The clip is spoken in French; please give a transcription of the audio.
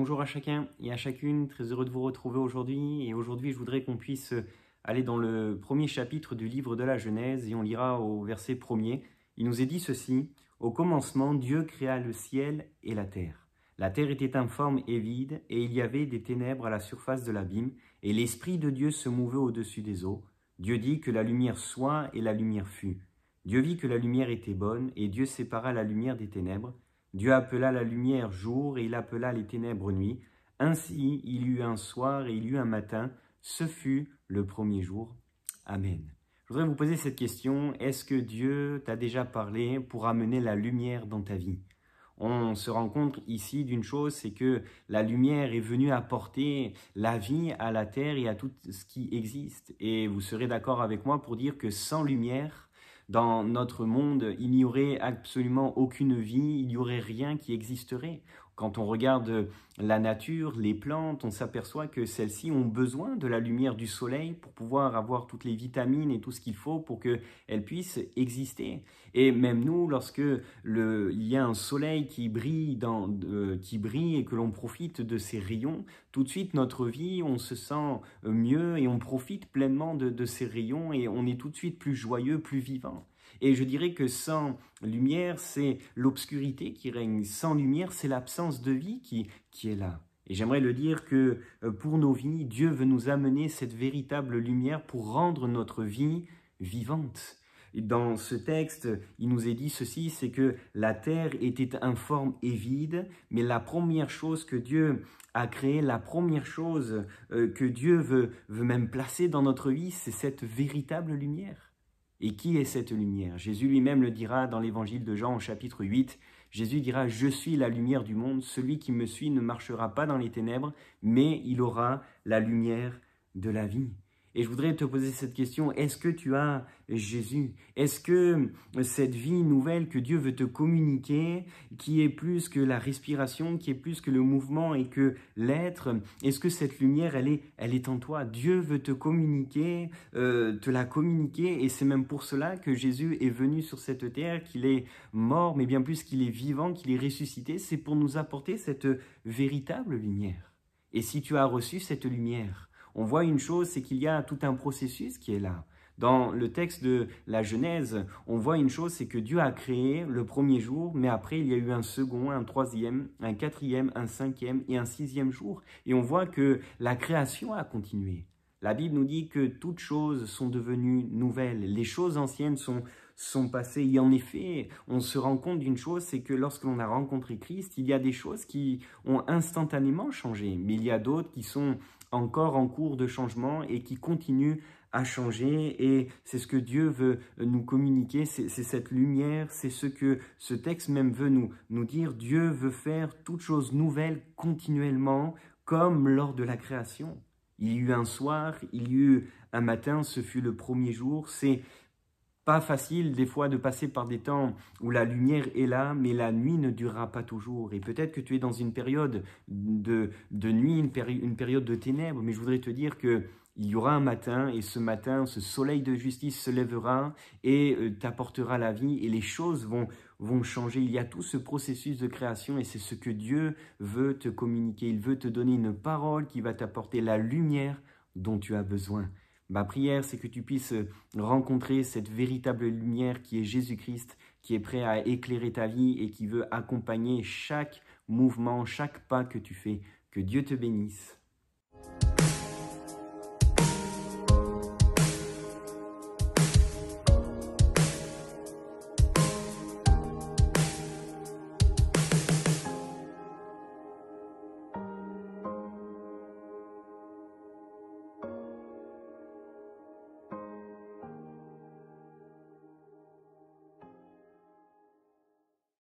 Bonjour à chacun et à chacune, très heureux de vous retrouver aujourd'hui. Et aujourd'hui, je voudrais qu'on puisse aller dans le premier chapitre du livre de la Genèse et on lira au verset 1er. Il nous est dit ceci: au commencement, Dieu créa le ciel et la terre. La terre était informe et vide, et il y avait des ténèbres à la surface de l'abîme, et l'Esprit de Dieu se mouvait au-dessus des eaux. Dieu dit que la lumière soit, et la lumière fut. Dieu vit que la lumière était bonne, et Dieu sépara la lumière des ténèbres. Dieu appela la lumière jour, et il appela les ténèbres nuit. Ainsi, il y eut un soir et il y eut un matin. Ce fut le premier jour. Amen. Je voudrais vous poser cette question: est-ce que Dieu t'a déjà parlé pour amener la lumière dans ta vie? On se rend compte ici d'une chose, c'est que la lumière est venue apporter la vie à la terre et à tout ce qui existe. Et vous serez d'accord avec moi pour dire que sans lumière, dans notre monde, il n'y aurait absolument aucune vie, il n'y aurait rien qui existerait. Quand on regarde la nature, les plantes, on s'aperçoit que celles-ci ont besoin de la lumière du soleil pour pouvoir avoir toutes les vitamines et tout ce qu'il faut pour qu'elles puissent exister. Et même nous, lorsque il y a un soleil qui brille et que l'on profite de ces rayons, tout de suite notre vie, on se sent mieux et on profite pleinement de ces rayons et on est tout de suite plus joyeux, plus vivant. Et je dirais que sans lumière, c'est l'obscurité qui règne. Sans lumière, c'est l'absence de vie qui est là. Et j'aimerais le dire que pour nos vies, Dieu veut nous amener cette véritable lumière pour rendre notre vie vivante. Et dans ce texte, il nous est dit ceci, c'est que la terre était informe et vide, mais la première chose que Dieu a créée, la première chose que Dieu veut même placer dans notre vie, c'est cette véritable lumière. Et qui est cette lumière? Jésus lui-même le dira dans l'évangile de Jean au chapitre 8. Jésus dira: « Je suis la lumière du monde, celui qui me suit ne marchera pas dans les ténèbres, mais il aura la lumière de la vie. » Et je voudrais te poser cette question: est-ce que tu as Jésus? Est-ce que cette vie nouvelle que Dieu veut te communiquer, qui est plus que la respiration, qui est plus que le mouvement et que l'être, est-ce que cette lumière, elle est en toi? Dieu veut te communiquer, te la communiquer, et c'est même pour cela que Jésus est venu sur cette terre, qu'il est mort, mais bien plus qu'il est vivant, qu'il est ressuscité, c'est pour nous apporter cette véritable lumière. Et si tu as reçu cette lumière, on voit une chose, c'est qu'il y a tout un processus qui est là. Dans le texte de la Genèse, on voit une chose, c'est que Dieu a créé le premier jour, mais après il y a eu un second, un troisième, un quatrième, un cinquième et un sixième jour. Et on voit que la création a continué. La Bible nous dit que toutes choses sont devenues nouvelles. Les choses anciennes sont passées. Et en effet, on se rend compte d'une chose, c'est que lorsque l'on a rencontré Christ, il y a des choses qui ont instantanément changé, mais il y a d'autres qui sont encore en cours de changement et qui continuent à changer. Et c'est ce que Dieu veut nous communiquer, c'est cette lumière, c'est ce que ce texte même veut nous dire. Dieu veut faire toutes choses nouvelles continuellement, comme lors de la création. Il y a eu un soir, il y a eu un matin, ce fut le premier jour. C'est pas facile des fois de passer par des temps où la lumière est là, mais la nuit ne durera pas toujours. Et peut-être que tu es dans une période de nuit, une période de ténèbres, mais je voudrais te dire que il y aura un matin, et ce matin, ce soleil de justice se lèvera et t'apportera la vie, et les choses vont changer. Il y a tout ce processus de création, et c'est ce que Dieu veut te communiquer. Il veut te donner une parole qui va t'apporter la lumière dont tu as besoin. Ma prière, c'est que tu puisses rencontrer cette véritable lumière qui est Jésus-Christ, qui est prêt à éclairer ta vie et qui veut accompagner chaque mouvement, chaque pas que tu fais. Que Dieu te bénisse.